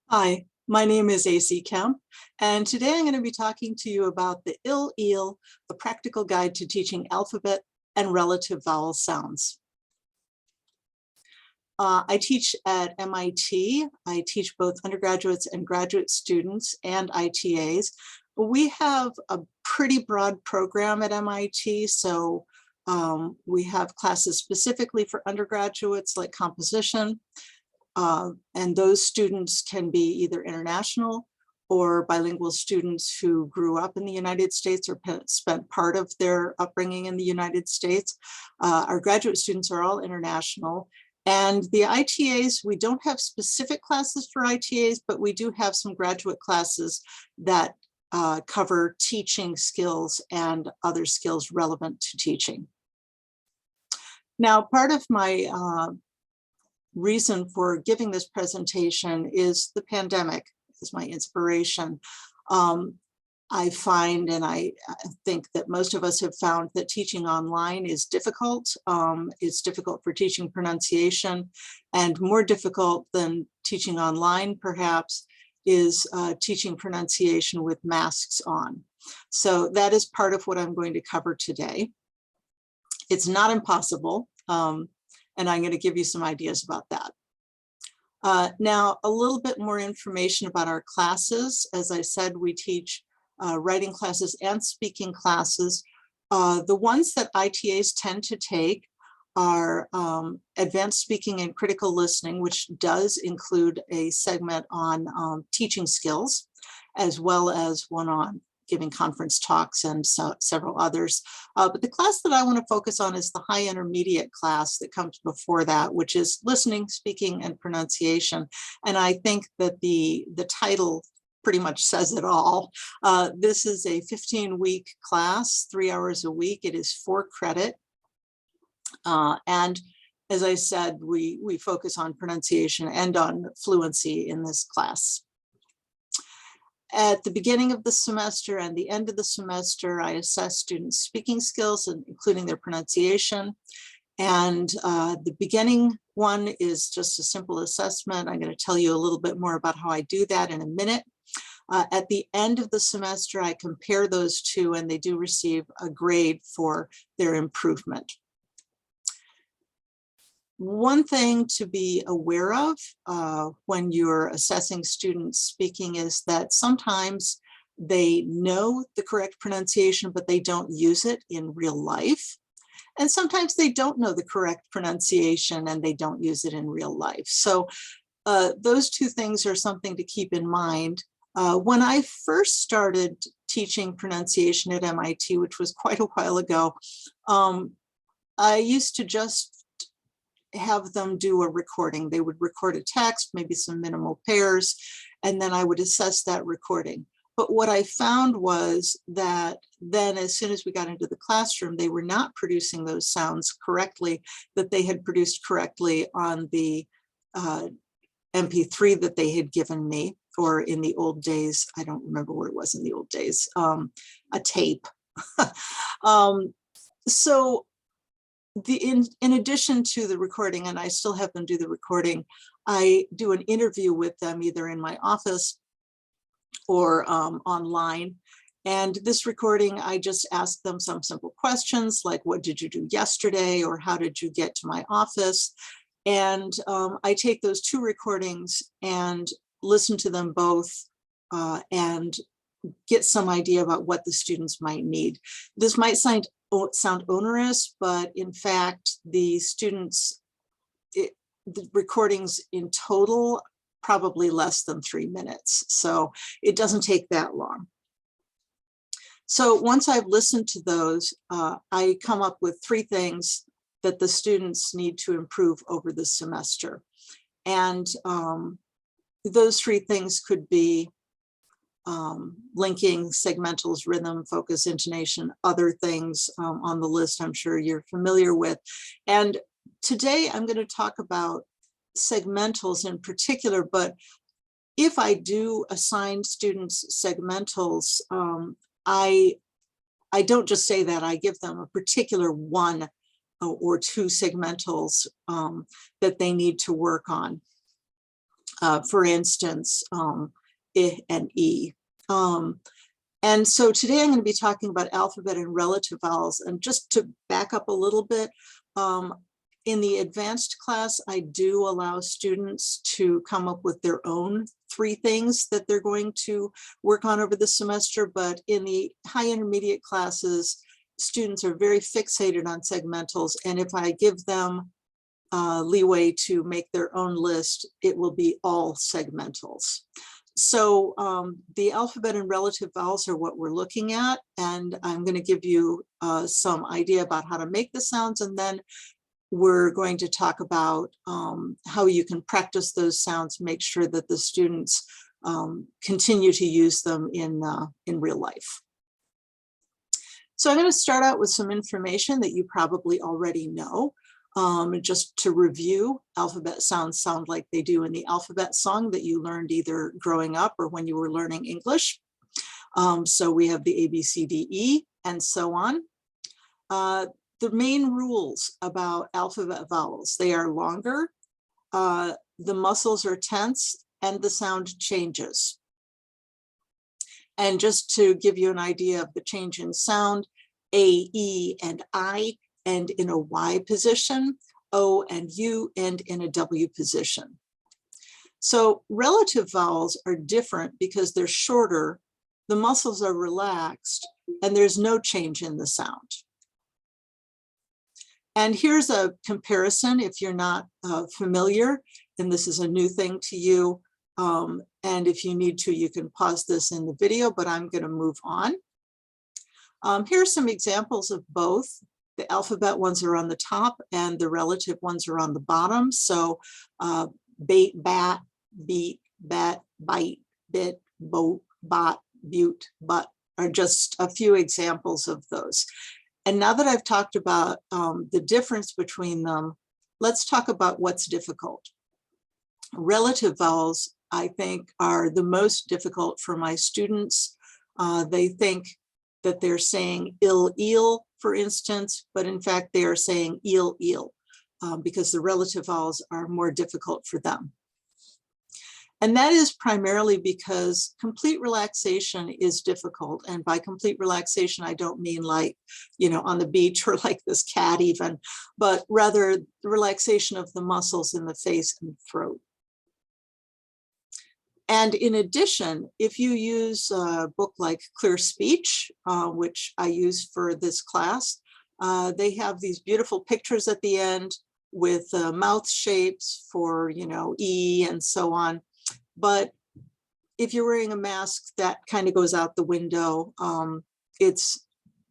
Hi, my name is AC Kemp, and today I'm going to be talking to you about the IL-EEL, a practical guide to teaching alphabet and relative vowel sounds. I teach at MIT. I teach both undergraduates and graduate students and ITAs. We have a pretty broad program at MIT, so we have classes specifically for undergraduates like composition. And those students can be either international or bilingual students who grew up in the United States or spent part of their upbringing in the United States. Our graduate students are all international. And the ITAs, we don't have specific classes for ITAs, but we do have some graduate classes that cover teaching skills and other skills relevant to teaching. Now, part of my reason for giving this presentation is the pandemic is my inspiration. I find, and I think that most of us have found, that teaching online is difficult. It's difficult for teaching pronunciation, and more difficult than teaching online perhaps is teaching pronunciation with masks on. So that is part of what I'm going to cover today. It's not impossible. And I'm going to give you some ideas about that. Now, a little bit more information about our classes. As I said, we teach writing classes and speaking classes. The ones that ITAs tend to take are advanced speaking and critical listening, which does include a segment on teaching skills, as well as one on giving conference talks and several others. But the class that I want to focus on is the high intermediate class that comes before that, which is listening, speaking, and pronunciation. And I think that the title pretty much says it all. This is a 15-week class, 3 hours a week. It is 4 credit. And as I said, we focus on pronunciation and on fluency in this class. At the beginning of the semester and the end of the semester, I assess students' speaking skills, including their pronunciation. And the beginning one is just a simple assessment. I'm going to tell you a little bit more about how I do that in a minute. At the end of the semester, I compare those two, and they do receive a grade for their improvement. One thing to be aware of when you're assessing students speaking is that sometimes they know the correct pronunciation, but they don't use it in real life. And sometimes they don't know the correct pronunciation and they don't use it in real life. So those two things are something to keep in mind. When I first started teaching pronunciation at MIT, which was quite a while ago, I used to just have them do a recording. They would record a text, maybe some minimal pairs, and then I would assess that recording. But what I found was that then as soon as we got into the classroom, they were not producing those sounds correctly that they had produced correctly on the MP3 that they had given me, or in the old days, I don't remember what it was in the old days, a tape. So in addition to the recording, and I still have them do the recording, I do an interview with them either in my office or online. And this recording, I just ask them some simple questions like, what did you do yesterday? Or how did you get to my office? And I take those 2 recordings and listen to them both and get some idea about what the students might need. This might sound onerous, but in fact, the students, the recordings in total, probably less than 3 minutes. So it doesn't take that long. So once I've listened to those, I come up with 3 things that the students need to improve over the semester. And those 3 things could be linking, segmentals, rhythm, focus, intonation, other things on the list I'm sure you're familiar with. And today I'm going to talk about segmentals in particular, but if I do assign students segmentals, I don't just say that, I give them a particular 1 or 2 segmentals that they need to work on. For instance, I and E. And so today I'm going to be talking about alphabet and relative vowels. And just to back up a little bit, in the advanced class, I do allow students to come up with their own 3 things that they're going to work on over the semester. But in the high intermediate classes, students are very fixated on segmentals. And if I give them leeway to make their own list, it will be all segmentals. So the alphabet and relative vowels are what we're looking at, and I'm going to give you some idea about how to make the sounds, and then we're going to talk about how you can practice those sounds, make sure that the students continue to use them in real life. So I'm going to start out with some information that you probably already know. Just to review, alphabet sounds sound like they do in the alphabet song that you learned either growing up or when you were learning English. So we have the A, B, C, D, E, and so on. The main rules about alphabet vowels: they are longer, the muscles are tense, and the sound changes. And just to give you an idea of the change in sound, A, E, and I end in a Y position, O and U end in a W position. So relative vowels are different because they're shorter, the muscles are relaxed, and there's no change in the sound. And here's a comparison if you're not familiar, and this is a new thing to you. And if you need to, you can pause this in the video, but I'm going to move on. Here are some examples of both. The alphabet ones are on the top and the relative ones are on the bottom. So bait, bat, beat, bet, bite, bit, boat, bot, butte, but are just a few examples of those. And now that I've talked about the difference between them, let's talk about what's difficult. Relative vowels, I think, are the most difficult for my students. They think that they're saying ill, eel, for instance, but in fact they are saying eel, eel, because the relative vowels are more difficult for them. And that is primarily because complete relaxation is difficult. And by complete relaxation, I don't mean like, you know, on the beach or like this cat even, but rather the relaxation of the muscles in the face and throat. And in addition, if you use a book like Clear Speech, which I use for this class, they have these beautiful pictures at the end with mouth shapes for, you know, E and so on. But if you're wearing a mask, that kind of goes out the window. It's,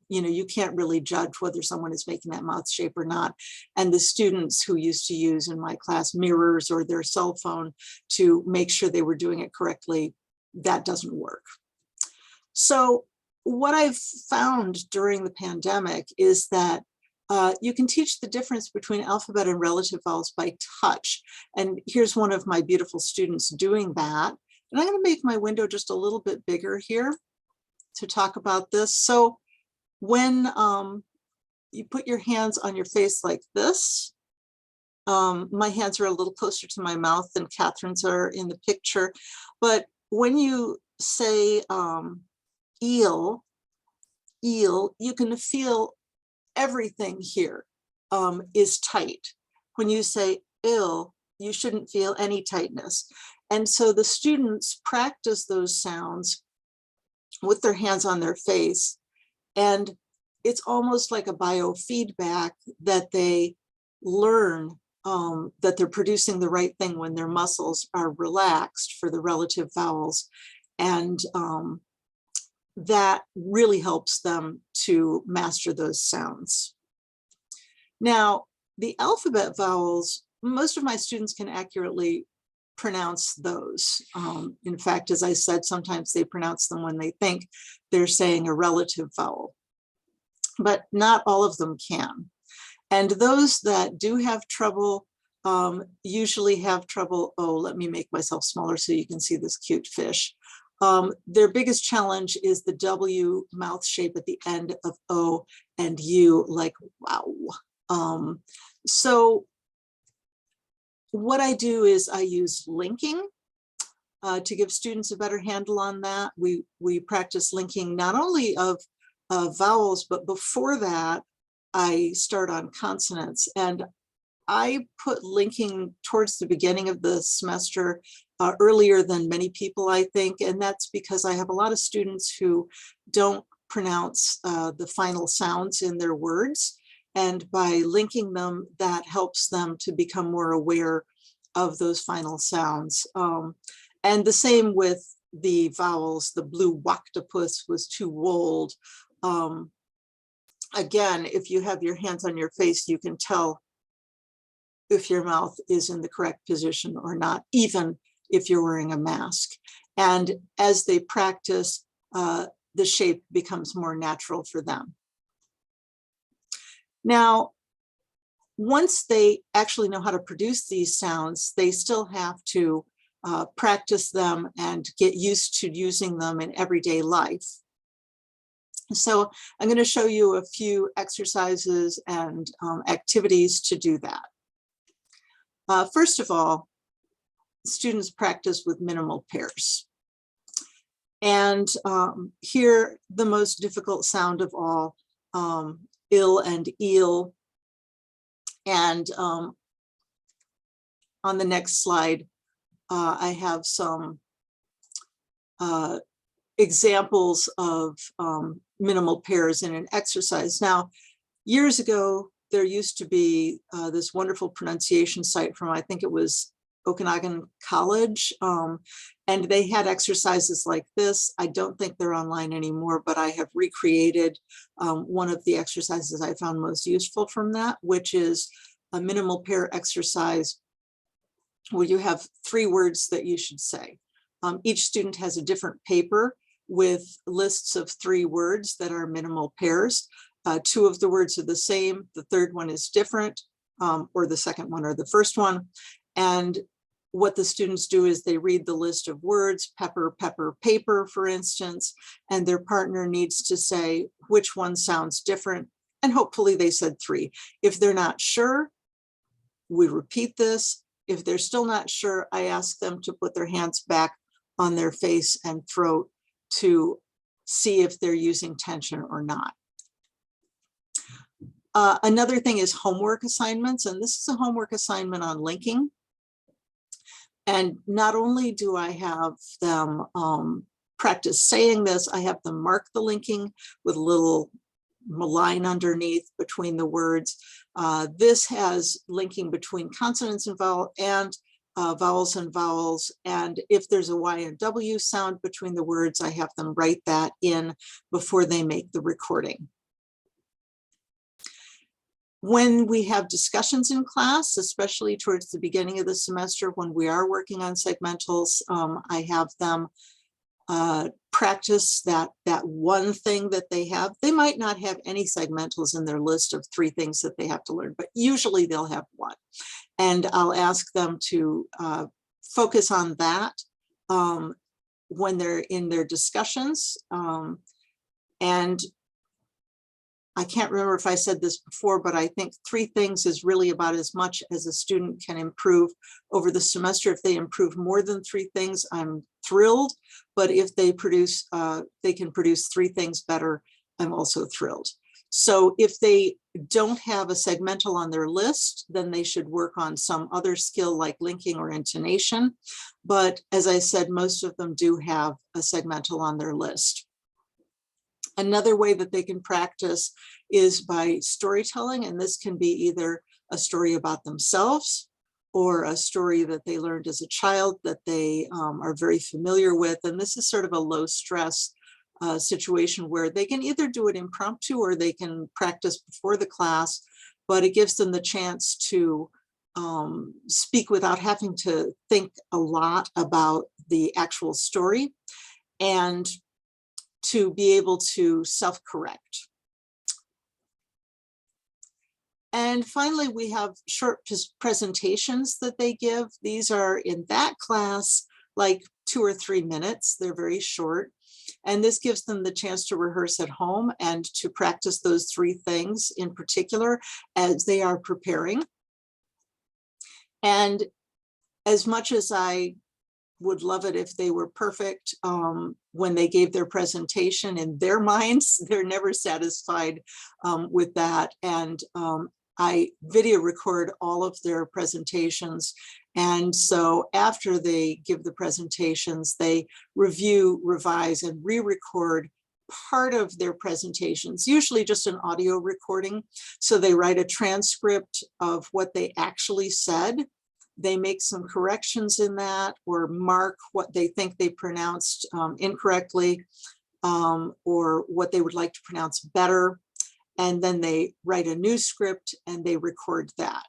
you know, you can't really judge whether someone is making that mouth shape or not. And the students who used to use in my class mirrors or their cell phone to make sure they were doing it correctly, that doesn't work. So what I've found during the pandemic is that you can teach the difference between alphabet and relative vowels by touch. And here's one of my beautiful students doing that. And I'm going to make my window just a little bit bigger here to talk about this. So when you put your hands on your face like this, my hands are a little closer to my mouth than Catherine's are in the picture. But when you say eel, eel, you can feel everything here is tight. When you say ill, you shouldn't feel any tightness. And so the students practice those sounds with their hands on their face. And it's almost like a biofeedback that they learn that they're producing the right thing when their muscles are relaxed for the relative vowels. And that really helps them to master those sounds. Now, the alphabet vowels, most of my students can accurately pronounce those. In fact, as I said, sometimes they pronounce them when they think they're saying a relative vowel, but not all of them can. And those that do have trouble usually have trouble, oh, let me make myself smaller so you can see this cute fish. Their biggest challenge is the W mouth shape at the end of O and U, like wow. So What I do is I use linking to give students a better handle on that. We practice linking not only of vowels, but before that, I start on consonants. And I put linking towards the beginning of the semester earlier than many people, I think. And that's because I have a lot of students who don't pronounce the final sounds in their words. And by linking them, that helps them to become more aware of those final sounds. And the same with the vowels. The blue octopus was too old. Again, if you have your hands on your face, you can tell if your mouth is in the correct position or not, even if you're wearing a mask. And as they practice, the shape becomes more natural for them. Now, once they actually know how to produce these sounds, they still have to practice them and get used to using them in everyday life. So I'm going to show you a few exercises and activities to do that. First of all, students practice with minimal pairs. And here, the most difficult sound of all, ill and eel. And on the next slide, I have some examples of minimal pairs in an exercise. Now, years ago, there used to be this wonderful pronunciation site from, I think it was Okanagan College, and they had exercises like this. I don't think they're online anymore, but I have recreated one of the exercises I found most useful from that, which is a minimal pair exercise where you have 3 words that you should say. Each student has a different paper with lists of 3 words that are minimal pairs. 2 of the words are the same, the 3rd one is different, or the 2nd one or the 1st one. And what the students do is they read the list of words, pepper, pepper, paper, for instance, and their partner needs to say which one sounds different, and hopefully they said 3. If they're not sure, we repeat this. If they're still not sure, I ask them to put their hands back on their face and throat to see if they're using tension or not. Another thing is homework assignments, and this is a homework assignment on linking. And not only do I have them practice saying this, I have them mark the linking with a little line underneath between the words. This has linking between consonants and vowels and vowels. And if there's a Y and W sound between the words, I have them write that in before they make the recording. When we have discussions in class, especially towards the beginning of the semester, when we are working on segmentals, I have them practice that one thing that they have. They might not have any segmentals in their list of 3 things that they have to learn, but usually they'll have one. And I'll ask them to focus on that when they're in their discussions. And I can't remember if I said this before, but I think 3 things is really about as much as a student can improve over the semester. If they improve more than 3 things, I'm thrilled. But if they produce, they can produce 3 things better, I'm also thrilled. So if they don't have a segmental on their list, then they should work on some other skill like linking or intonation. But as I said, most of them do have a segmental on their list. Another way that they can practice is by storytelling, and this can be either a story about themselves or a story that they learned as a child that they are very familiar with. And this is sort of a low stress situation where they can either do it impromptu or they can practice before the class, but it gives them the chance to speak without having to think a lot about the actual story and to be able to self-correct. And finally, we have short presentations that they give. These are in that class, like 2 or 3 minutes. They're very short. And this gives them the chance to rehearse at home and to practice those 3 things in particular as they are preparing. And as much as I would love it if they were perfect when they gave their presentation in their minds, they're never satisfied with that. And I video record all of their presentations. And so after they give the presentations, they review, revise, and re-record part of their presentations, usually just an audio recording. So they write a transcript of what they actually said. They make some corrections in that or mark what they think they pronounced incorrectly or what they would like to pronounce better. And then they write a new script and they record that.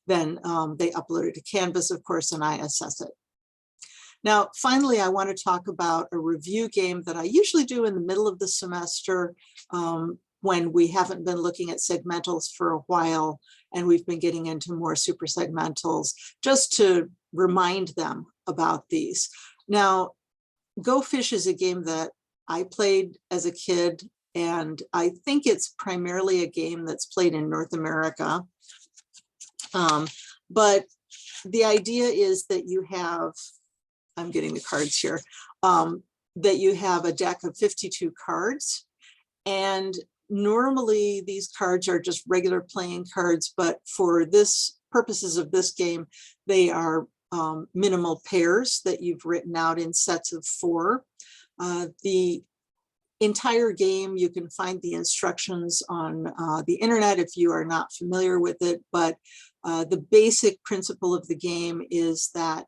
Then they upload it to Canvas, of course, and I assess it. Now, finally, I want to talk about a review game that I usually do in the middle of the semester when we haven't been looking at segmentals for a while and we've been getting into more super segmentals, just to remind them about these. Now, Go Fish is a game that I played as a kid, and I think it's primarily a game that's played in North America. But the idea is that you have, I'm getting the cards here, that you have a deck of 52 cards. And normally these cards are just regular playing cards, but for this purposes of this game, they are minimal pairs that you've written out in sets of 4. The entire game, you can find the instructions on the internet if you are not familiar with it, but the basic principle of the game is that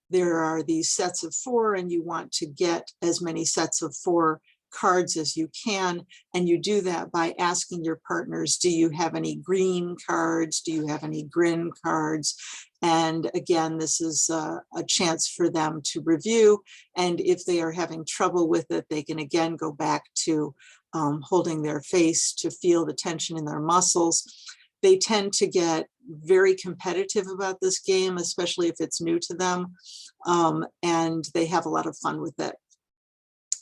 there are these sets of 4 and you want to get as many sets of 4 cards as you can, and you do that by asking your partners, do you have any green cards? Do you have any grin cards? And again, this is a chance for them to review, and if they are having trouble with it, they can again go back to holding their face to feel the tension in their muscles. They tend to get very competitive about this game, especially if it's new to them, and they have a lot of fun with it.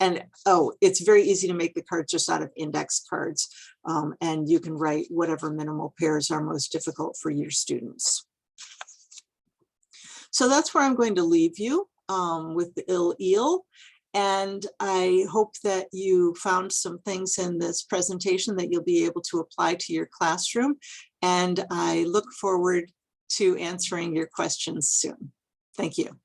And oh, it's very easy to make the cards just out of index cards, and you can write whatever minimal pairs are most difficult for your students. So that's where I'm going to leave you with the ill eel. And I hope that you found some things in this presentation that you'll be able to apply to your classroom. And I look forward to answering your questions soon. Thank you.